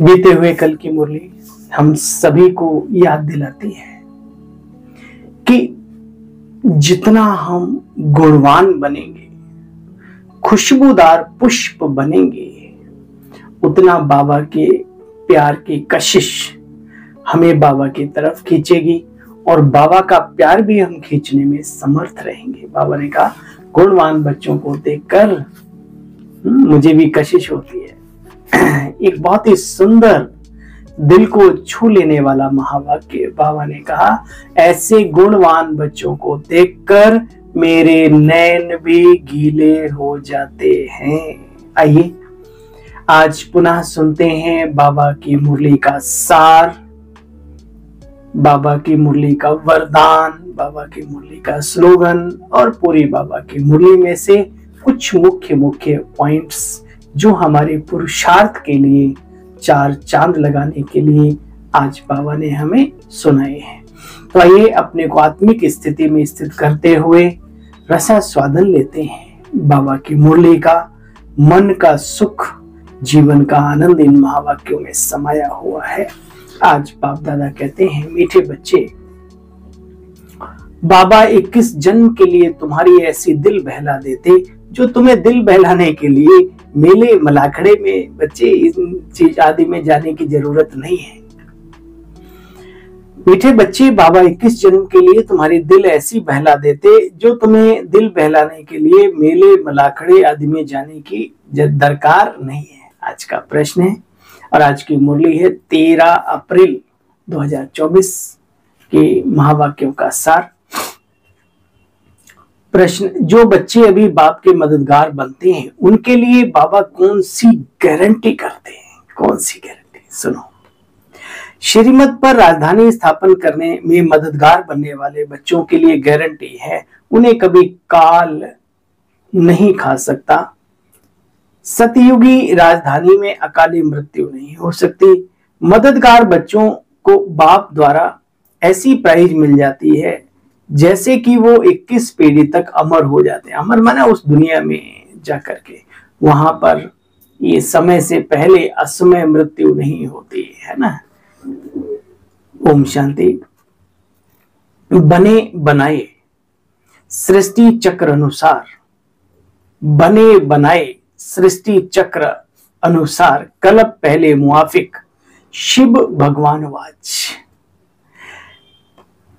बीते हुए कल की मुरली हम सभी को याद दिलाती है कि जितना हम गुणवान बनेंगे, खुशबूदार पुष्प बनेंगे, उतना बाबा के प्यार की कशिश हमें बाबा की तरफ खींचेगी और बाबा का प्यार भी हम खींचने में समर्थ रहेंगे। बाबा ने कहा, गुणवान बच्चों को देखकर मुझे भी कशिश होती है। एक बहुत ही सुंदर, दिल को छू लेने वाला महावाक्य बाबा ने कहा, ऐसे गुणवान बच्चों को देखकर मेरे नैन भी गीले हो जाते हैं। आइए आज पुनः सुनते हैं बाबा की मुरली का सार, बाबा की मुरली का वरदान, बाबा की मुरली का स्लोगन और पूरी बाबा की मुरली में से कुछ मुख्य मुख्य पॉइंट्स जो हमारे पुरुषार्थ के लिए, चार चांद लगाने के लिए आज बाबा ने हमें सुनाए हैं। तो आइए अपने को आत्मिक स्थिति में स्थित करते हुए रसास्वादन लेते हैं बाबा की मुरली का। मन का सुख, जीवन का आनंद इन महावाक्यों में समाया हुआ है। आज बाप दादा कहते हैं, मीठे बच्चे, बाबा 21 जन्म के लिए तुम्हारी ऐसी दिल बहला देते जो तुम्हें दिल बहलाने के लिए मेले मलाखड़े में बच्चे इन चीज आदि में जाने की जरूरत नहीं है। मीठे बच्चे, बाबा 21 जन्म के लिए तुम्हारी दिल ऐसी बहला देते जो तुम्हें दिल बहलाने के लिए मेले मलाखड़े आदि में जाने की दरकार नहीं है। आज का प्रश्न है और आज की मुरली है 13 अप्रैल 2024 के महावाक्यों का सार। प्रश्न, जो बच्चे अभी बाप के मददगार बनते हैं उनके लिए बाबा कौन सी गारंटी करते हैं? कौन सी गारंटी? सुनो। श्रीमत पर राजधानी स्थापन करने में मददगार बनने वाले बच्चों के लिए गारंटी है, उन्हें कभी काल नहीं खा सकता। सतयुगी राजधानी में अकाली मृत्यु नहीं हो सकती। मददगार बच्चों को बाप द्वारा ऐसी प्राइज मिल जाती है जैसे कि वो 21 पीढ़ी तक अमर हो जाते हैं। अमर माना उस दुनिया में जाकर के, वहां पर ये समय से पहले असमय मृत्यु नहीं होती है ना। ओम शांति। बने बनाए सृष्टि चक्र अनुसार, बने बनाए सृष्टि चक्र अनुसार कल्प पहले मुआफिक शिव भगवान वाच।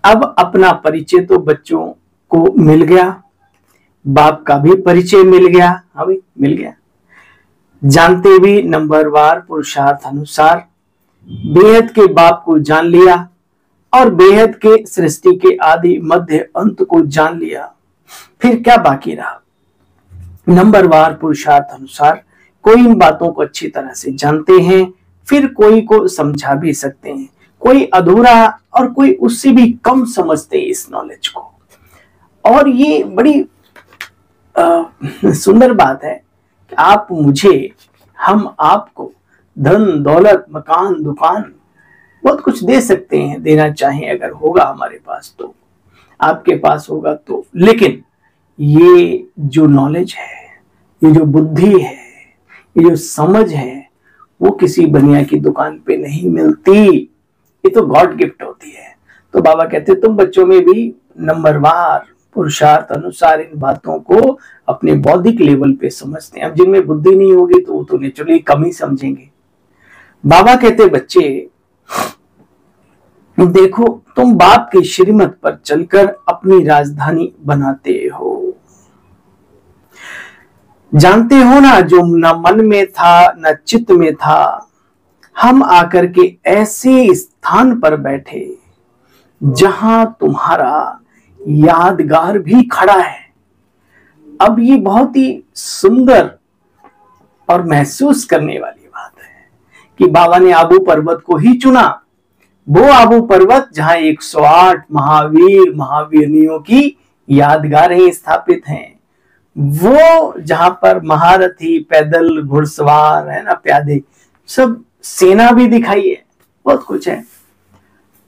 अब अपना परिचय तो बच्चों को मिल गया, बाप का भी परिचय मिल गया, अभी मिल गया। जानते भी नंबरवार पुरुषार्थ अनुसार बेहद के बाप को जान लिया और बेहद के सृष्टि के आदि मध्य अंत को जान लिया। फिर क्या बाकी रहा? नंबरवार पुरुषार्थ अनुसार कोई इन बातों को अच्छी तरह से जानते हैं, फिर कोई को समझा भी सकते हैं, कोई अधूरा और कोई उससे भी कम समझते हैं इस नॉलेज को। और ये बड़ी सुंदर बात है कि आप मुझे, हम आपको धन दौलत मकान दुकान बहुत कुछ दे सकते हैं, देना चाहें अगर होगा हमारे पास तो, आपके पास होगा तो। लेकिन ये जो नॉलेज है, ये जो बुद्धि है, ये जो समझ है, वो किसी बनिया की दुकान पे नहीं मिलती। ये तो गॉड गिफ्ट होती है। तो बाबा कहते तुम बच्चों में भी नंबरवार पुरुषार्थ अनुसार इन बातों को अपने बौद्धिक लेवल पे समझते हैं। अब जिनमें बुद्धि नहीं होगी तो वो तो नेचुरली कम ही समझेंगे। बाबा कहते बच्चे देखो, तुम बाप की श्रीमत पर चलकर अपनी राजधानी बनाते हो। जानते हो ना, जो न मन में था न चित्त में था, हम आकर के ऐसे स्थान पर बैठे जहां तुम्हारा यादगार भी खड़ा है। अब ये बहुत ही सुंदर और महसूस करने वाली बात है कि बाबा ने आबू पर्वत को ही चुना। वो आबू पर्वत जहां 108 महावीर महावीरनियों की यादगारें स्थापित हैं, वो जहां पर महारथी, पैदल, घुड़सवार है ना, प्यादे, सब सेना भी दिखाई है, बहुत कुछ है।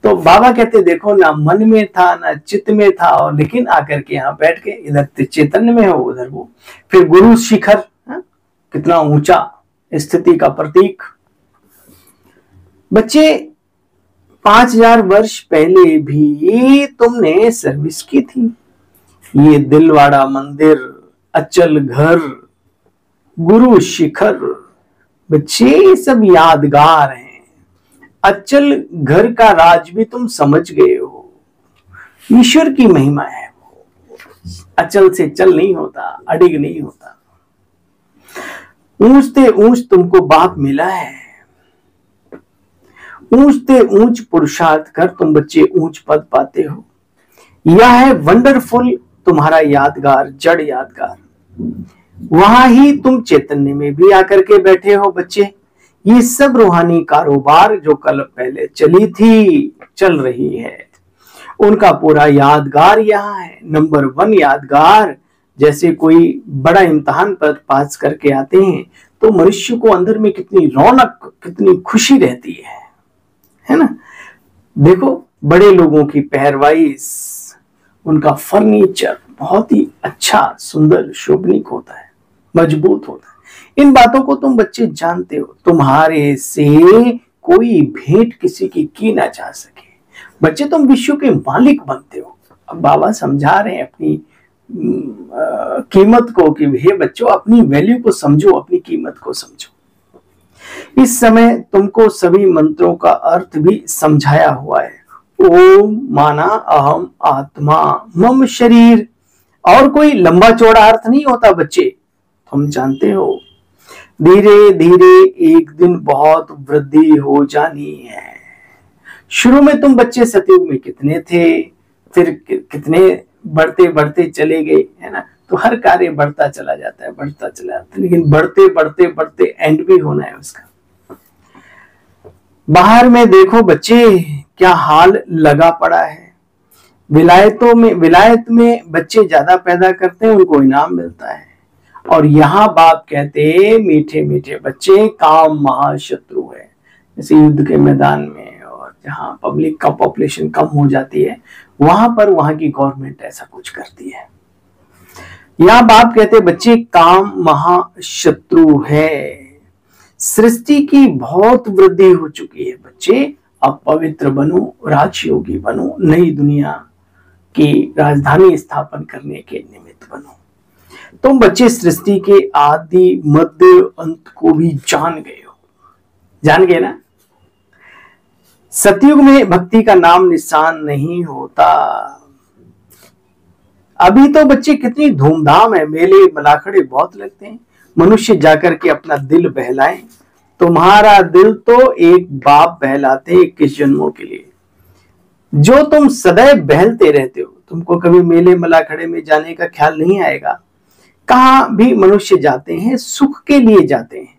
तो बाबा कहते देखो, ना मन में था ना चित्त में था, और लेकिन आकर के यहाँ बैठ के, इधर चैतन्य में हो उधर वो। फिर गुरु शिखर, कितना ऊंचा स्थिति का प्रतीक। बच्चे 5000 वर्ष पहले भी तुमने सर्विस की थी। ये दिलवाड़ा मंदिर, अचल घर, गुरु शिखर, बच्चे सब यादगार हैं। अचल घर का राज भी तुम समझ गए हो। ईश्वर की महिमा है वो। अचल से चल नहीं होता, अडिग नहीं होता। ऊंचते ऊंच तुमको बाप मिला है। ऊंचते ऊंच पुरुषार्थ कर तुम बच्चे ऊंच पद पाते हो। यह है वंडरफुल तुम्हारा यादगार, जड़ यादगार। वहां ही तुम चैतन्य में भी आकर के बैठे हो बच्चे। ये सब रूहानी कारोबार जो कल पहले चली थी, चल रही है, उनका पूरा यादगार यहाँ है। नंबर 1 यादगार। जैसे कोई बड़ा इम्तिहान पर पास करके आते हैं तो मनुष्य को अंदर में कितनी रौनक, कितनी खुशी रहती है ना। देखो बड़े लोगों की पहरवाइश, उनका फर्नीचर बहुत ही अच्छा, सुंदर, शोभनीक होता है, मजबूत होता है। इन बातों को तुम बच्चे जानते हो। तुम्हारे से कोई भेंट किसी की ना जा सके। बच्चे तुम विश्व के मालिक बनते हो। अब बाबा समझा रहे हैं अपनी कीमत को कि हे बच्चों, अपनी वैल्यू को समझो, अपनी कीमत को समझो। इस समय तुमको सभी मंत्रों का अर्थ भी समझाया हुआ है। ओम माना अहम आत्मा मम शरीर। और कोई लंबा चौड़ा अर्थ नहीं होता बच्चे, तुम जानते हो। धीरे धीरे एक दिन बहुत वृद्धि हो जानी है। शुरू में तुम बच्चे सतयुग में कितने थे, फिर कितने बढ़ते बढ़ते चले गए, है ना। तो हर कार्य बढ़ता चला जाता है, बढ़ता चला जाता है, लेकिन बढ़ते बढ़ते बढ़ते एंड भी होना है उसका। बाहर में देखो बच्चे क्या हाल लगा पड़ा है। विलायत में बच्चे ज्यादा पैदा करते हैं, उनको इनाम मिलता है। और यहाँ बाप कहते हैं मीठे मीठे बच्चे काम महाशत्रु है। जैसे युद्ध के मैदान में और जहाँ पब्लिक का पॉपुलेशन कम हो जाती है, वहां पर वहां की गवर्नमेंट ऐसा कुछ करती है। यहाँ बाप कहते बच्चे काम महाशत्रु है। सृष्टि की बहुत वृद्धि हो चुकी है बच्चे। अब पवित्र बनो, राजयोगी बनो, नई दुनिया की राजधानी स्थापन करने के निमित्त बनो। तुम बच्चे सृष्टि के आदि मध्य अंत को भी जान गए हो। जान गए ना। सतयुग में भक्ति का नाम निशान नहीं होता। अभी तो बच्चे कितनी धूमधाम है, मेले मलाखड़े बहुत लगते हैं। मनुष्य जाकर के अपना दिल बहलाएं। तुम्हारा दिल तो एक बाप बहलाते 21 जन्मों के लिए, जो तुम सदैव बहलते रहते हो। तुमको कभी मेले मलाखड़े में जाने का ख्याल नहीं आएगा। कहां भी मनुष्य जाते हैं सुख के लिए जाते हैं।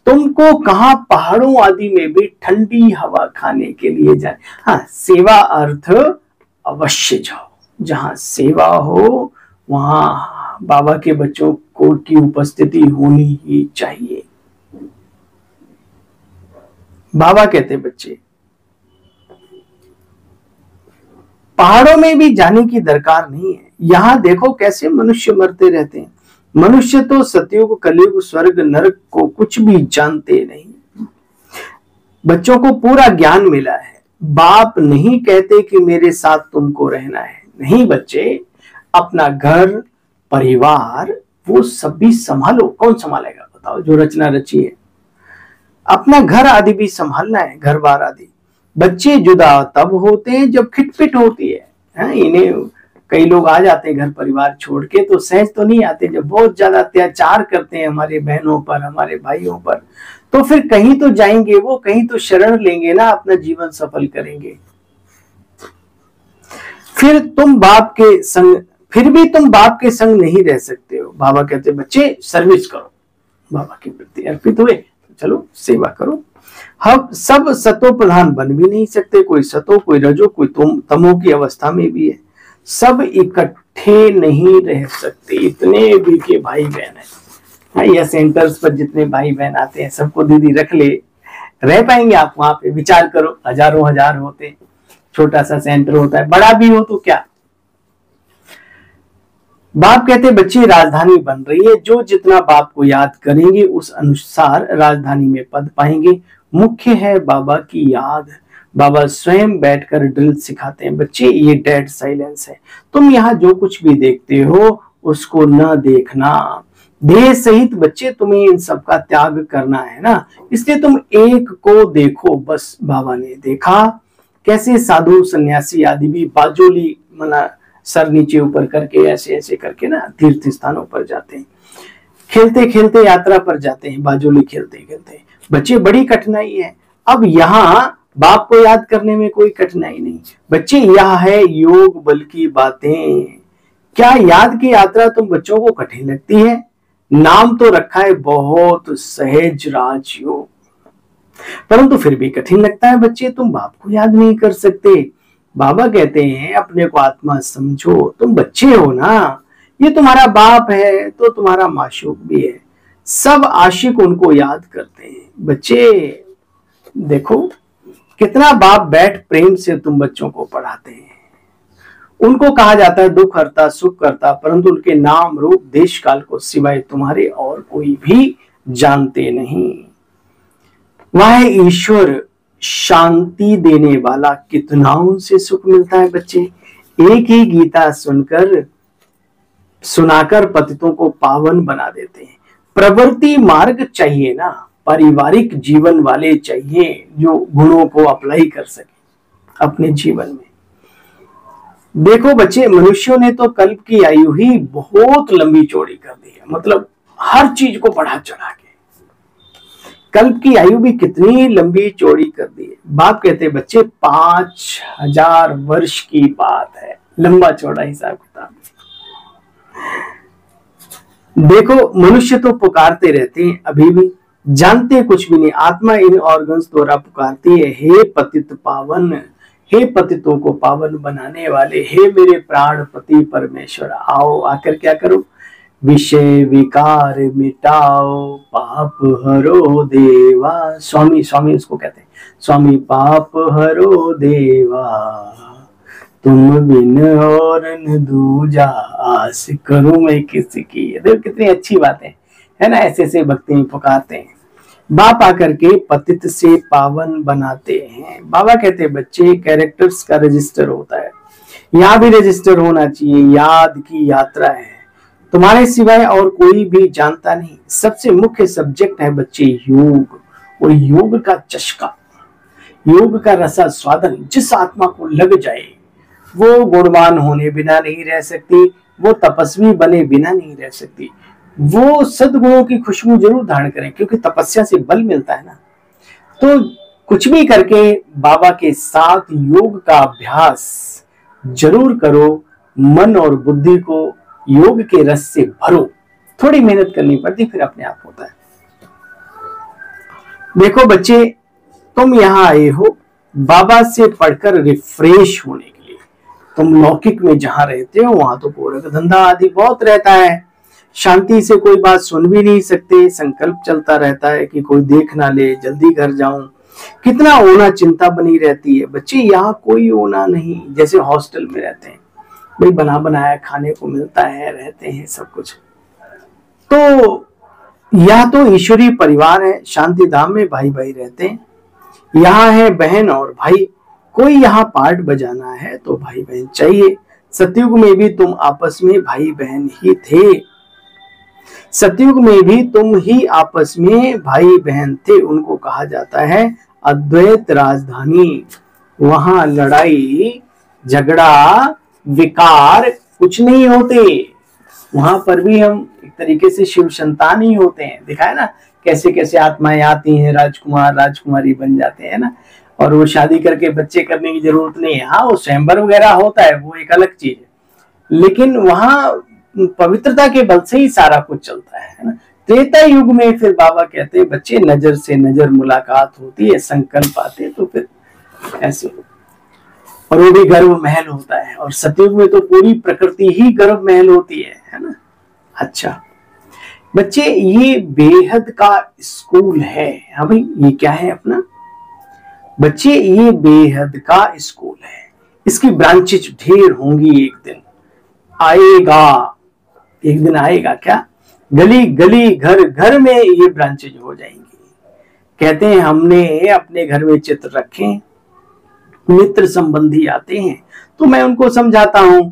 तुमको कहां पहाड़ों आदि में भी ठंडी हवा खाने के लिए जाए। हाँ, सेवा अर्थ अवश्य जाओ। जहां सेवा हो वहां बाबा के बच्चों को की उपस्थिति होनी ही चाहिए। बाबा कहते बच्चे पहाड़ों में भी जाने की दरकार नहीं है। यहां देखो कैसे मनुष्य मरते रहते हैं। मनुष्य तो सतयुग, कलयुग, स्वर्ग, नरक को कुछ भी जानते नहीं। बच्चों को पूरा ज्ञान मिला है। बाप नहीं कहते कि मेरे साथ तुमको रहना है। नहीं बच्चे, अपना घर परिवार वो सब भी संभालो। कौन संभालेगा बताओ, जो रचना रची है। अपना घर आदि भी संभालना है, घर बार आदि। बच्चे जुदा तब होते हैं जब खिटपिट होती है। इन्हें कई लोग आ जाते हैं घर परिवार छोड़ के, तो सहज तो नहीं आते। जब बहुत ज्यादा अत्याचार करते हैं हमारे बहनों पर, हमारे भाइयों पर, तो फिर कहीं तो जाएंगे वो, कहीं तो शरण लेंगे ना, अपना जीवन सफल करेंगे। फिर भी तुम बाप के संग नहीं रह सकते हो। बाबा कहते बच्चे सर्विस करो, बाबा के प्रति अर्पित हुए, चलो सेवा करो। हम सब सतो प्रधान बन भी नहीं सकते। कोई सतो, कोई रजो, कोई तमो की अवस्था में भी है। सब इकट्ठे नहीं रह सकते। इतने भी के भाई बहन है, या सेंटर्स पर जितने भाई बहन आते हैं सबको दीदी रख ले, रह पाएंगे आप वहां पे? विचार करो, हजारों हजार होते, छोटा सा सेंटर होता है, बड़ा भी हो तो क्या। बाप कहते बच्चे राजधानी बन रही है। जो जितना बाप को याद करेंगे उस अनुसार राजधानी में पद पाएंगे। मुख्य है बाबा की याद। बाबा स्वयं बैठकर ड्रिल सिखाते हैं, बच्चे ये डेड साइलेंस है, तुम यहाँ जो कुछ भी देखते हो उसको न देखना। देह सहित बच्चे तुम्हें इन सब का त्याग करना है ना, इसलिए तुम एक को देखो बस। बाबा ने देखा कैसे साधु सन्यासी आदि भी बाजोली मना सर नीचे ऊपर करके ऐसे ऐसे करके ना तीर्थ स्थानों पर जाते हैं, खेलते खेलते यात्रा पर जाते हैं, बाजोली खेलते खेलते। बच्चे बड़ी कठिनाई है। अब यहाँ बाप को याद करने में कोई कठिनाई नहीं बच्चे, यह है योग बल की बातें। क्या याद की यात्रा तुम बच्चों को कठिन लगती है? नाम तो रखा है बहुत सहज राजयोग, परंतु फिर भी कठिन लगता है बच्चे, तुम बाप को याद नहीं कर सकते। बाबा कहते हैं अपने को आत्मा समझो, तुम बच्चे हो ना, ये तुम्हारा बाप है तो तुम्हारा माशूक भी है, सब आशिक उनको याद करते हैं। बच्चे देखो कितना बाप बैठ प्रेम से तुम बच्चों को पढ़ाते हैं। उनको कहा जाता है दुख हरता सुख करता, परंतु उनके नाम रूप देश काल को सिवाय तुम्हारे और कोई भी जानते नहीं। वह ईश्वर शांति देने वाला, कितना उनसे सुख मिलता है बच्चे। एक ही गीता सुनाकर पतितों को पावन बना देते हैं। प्रवृत्ति मार्ग चाहिए ना, पारिवारिक जीवन वाले चाहिए जो गुणों को अप्लाई कर सके अपने जीवन में। देखो बच्चे, मनुष्यों ने तो कल्प की आयु ही बहुत लंबी चौड़ी कर दी है, मतलब हर चीज को बढ़ा चढ़ा के कल्प की आयु भी कितनी लंबी चौड़ी कर दी है। बाप कहते बच्चे 5000 वर्ष की बात है, लंबा चौड़ा हिसाब किताब। देखो मनुष्य तो पुकारते रहते हैं, अभी भी जानते कुछ भी नहीं। आत्मा इन ऑर्गन्स द्वारा पुकारती है, हे पतित पावन, हे पतितों को पावन बनाने वाले, हे मेरे प्राण पति परमेश्वर, आओ आकर क्या करो, विषय विकार मिटाओ, पाप हरो देवा। स्वामी स्वामी उसको कहते हैं, स्वामी पाप हरो देवा, तुम बिन और न दूजा आस करूं मैं किसी की। देखो कितनी अच्छी बातें है ना, ऐसे ऐसे भक्ति में पुकारते हैं। बाप आकर के पतित से पावन बनाते हैं। बाबा कहते हैं बच्चे कैरेक्टर्स का रजिस्टर होता है, यहाँ भी रजिस्टर होना चाहिए। याद की यात्रा है, तुम्हारे सिवाय और कोई भी जानता नहीं। सबसे मुख्य सब्जेक्ट है बच्चे योग, और योग का चस्का, योग का रसा स्वादन। जिस आत्मा को लग जाए वो गुणवान होने बिना नहीं रह सकती, वो तपस्वी बने बिना नहीं रह सकती, वो सद्गुणों की खुशबू जरूर धारण करें, क्योंकि तपस्या से बल मिलता है ना। तो कुछ भी करके बाबा के साथ योग का अभ्यास जरूर करो, मन और बुद्धि को योग के रस से भरो। थोड़ी मेहनत करनी पड़ती, फिर अपने आप होता है। देखो बच्चे, तुम यहाँ आए हो बाबा से पढ़कर रिफ्रेश होने के लिए। तुम लौकिक में जहां रहते हो वहां तो गोरख धंधा आदि बहुत रहता है, शांति से कोई बात सुन भी नहीं सकते, संकल्प चलता रहता है कि कोई देख ना ले, जल्दी घर जाऊं, कितना ओना चिंता बनी रहती है। बच्चे यहाँ कोई ओना नहीं, जैसे हॉस्टल में रहते हैं, भाई बना बनाया खाने को मिलता है, रहते हैं सब कुछ। तो यह तो ईश्वरीय परिवार है, शांति धाम में भाई भाई रहते हैं। यहाँ है बहन और भाई, कोई यहाँ पार्ट बजाना है तो भाई बहन चाहिए। सतयुग में भी तुम आपस में भाई बहन ही थे, सतयुग में भी तुम ही आपस में भाई बहन थे। उनको कहा जाता है अद्वैत राजधानी। वहां लड़ाई झगड़ा विकार कुछ नहीं होते, वहां पर भी हम एक तरीके से शिव संतान ही होते हैं। दिखाए ना कैसे कैसे आत्माएं आती हैं, राजकुमार राजकुमारी बन जाते हैं ना, और वो शादी करके बच्चे करने की जरूरत नहीं है। हाँ वो स्वयंवर वगैरह होता है, वो एक अलग चीज है, लेकिन वहां पवित्रता के बल से ही सारा कुछ चलता है ना। त्रेता युग में फिर बाबा कहते हैं बच्चे नजर से नजर मुलाकात होती है, संकल्प आते तो फिर ऐसे, और वो भी गर्भ महल होता है। और सतयुग में तो पूरी प्रकृति ही गर्भ महल होती है ना। अच्छा बच्चे, ये बेहद का स्कूल है। हाँ भाई, ये क्या है अपना बच्चे, ये बेहद का स्कूल है। इसकी ब्रांचेज ढेर होंगी, एक दिन आएगा, एक दिन आएगा क्या, गली गली घर घर में ये ब्रांचेज हो जाएंगी। कहते हैं हमने अपने घर में चित्र रखे, मित्र संबंधी आते हैं तो मैं उनको समझाता हूं,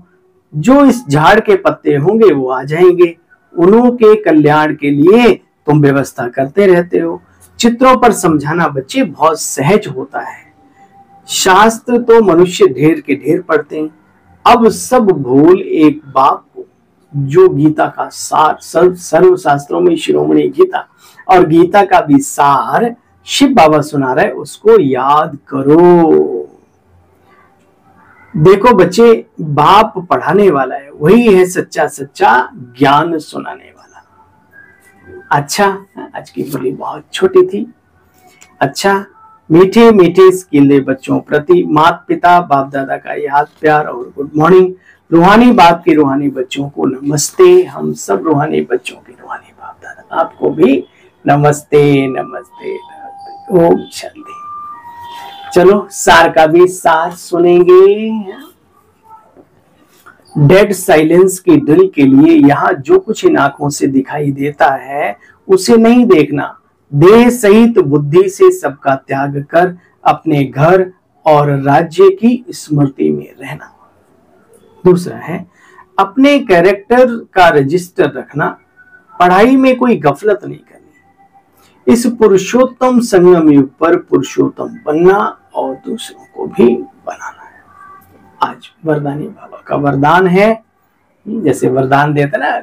जो इस झाड़ के पत्ते होंगे वो आ जाएंगे, उन्हों के कल्याण के लिए तुम व्यवस्था करते रहते हो। चित्रों पर समझाना बच्चे बहुत सहज होता है। शास्त्र तो मनुष्य ढेर के ढेर पढ़ते हैं, अब सब भूल एक बात को, जो गीता का सार, सर्व शास्त्रों में शिरोमणि गीता और गीता का भी सार शिव बाबा सुना रहे, उसको याद करो। देखो बच्चे, बाप पढ़ाने वाला है, वही है सच्चा सच्चा ज्ञान सुनाने वाला। अच्छा, आज की बोली बहुत छोटी थी। अच्छा, मीठे मीठे स्किले बच्चों प्रति माता पिता बाप दादा का याद प्यार और गुड मॉर्निंग। रूहानी बाप के रूहानी बच्चों को नमस्ते। हम सब रूहानी बच्चों के रूहानी बाप दादा, आपको भी नमस्ते नमस्ते नमस्ते। ओम शांति। चलो सार का भी सार सुनेंगे। डेड साइलेंस की ड्रिल के लिए यहाँ जो कुछ इन आंखों से दिखाई देता है उसे नहीं देखना। देह सहित बुद्धि से सबका त्याग कर अपने घर और राज्य की स्मृति में रहना। दूसरा है अपने कैरेक्टर का रजिस्टर रखना, पढ़ाई में कोई गफलत नहीं करनी। इस पुरुषोत्तम संगम युग पर पुरुषोत्तम बनना और दूसरों को भी बनाना है। आज वरदानी बाबा का वरदान है, जैसे वरदान देते ना,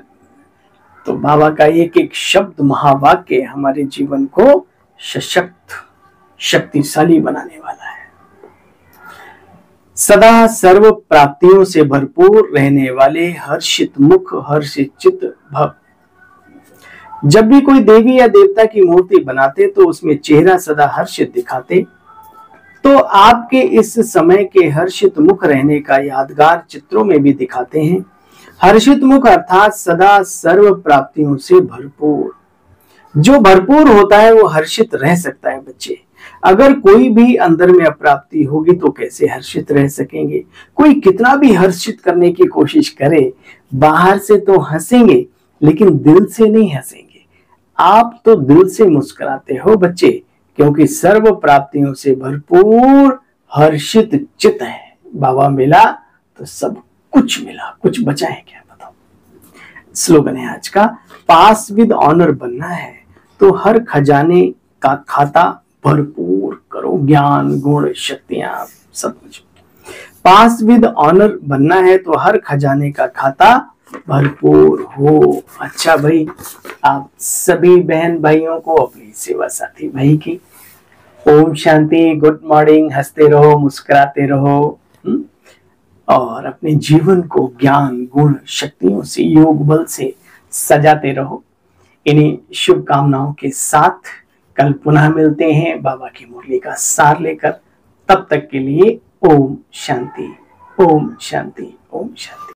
तो बाबा का एक एक शब्द महावाक्य हमारे जीवन को सशक्त शक्तिशाली बनाने वाला है। सदा सर्व प्राप्तियों से भरपूर रहने वाले हर्षित मुख हर्षित चित्त भव। जब भी कोई देवी या देवता की मूर्ति बनाते तो उसमें चेहरा सदा हर्षित दिखाते, तो आपके इस समय के हर्षित मुख रहने का यादगार चित्रों में भी दिखाते हैं। हर्षित मुख अर्थात सदा सर्व प्राप्तियों से भरपूर। जो भरपूर होता है वो हर्षित रह सकता है बच्चे। अगर कोई भी अंदर में अप्राप्ति होगी तो कैसे हर्षित रह सकेंगे। कोई कितना भी हर्षित करने की कोशिश करे, बाहर से तो हंसेंगे लेकिन दिल से नहीं हंसेंगे। आप तो दिल से मुस्कुराते हो बच्चे, क्योंकि सर्व प्राप्तियों से भरपूर हर्षित चित्त है। बाबा मिला तो सब कुछ मिला, कुछ बचा है क्या बताओ। स्लोगन है आज का, पास विद ऑनर बनना है तो हर खजाने का खाता भरपूर करो, ज्ञान गुण शक्तियां सब कुछ। पास विद ऑनर बनना है तो हर खजाने का खाता भरपूर हो। अच्छा भाई, आप सभी बहन भाइयों को अपनी सेवा साथी भाई की ओम शांति, गुड मॉर्निंग। हंसते रहो, मुस्कुराते रहो और अपने जीवन को ज्ञान गुण शक्तियों से, योग बल से सजाते रहो। इन्हीं शुभकामनाओं के साथ कल पुनः मिलते हैं बाबा की मुरली का सार लेकर। तब तक के लिए ओम शांति, ओम शांति, ओम शांति।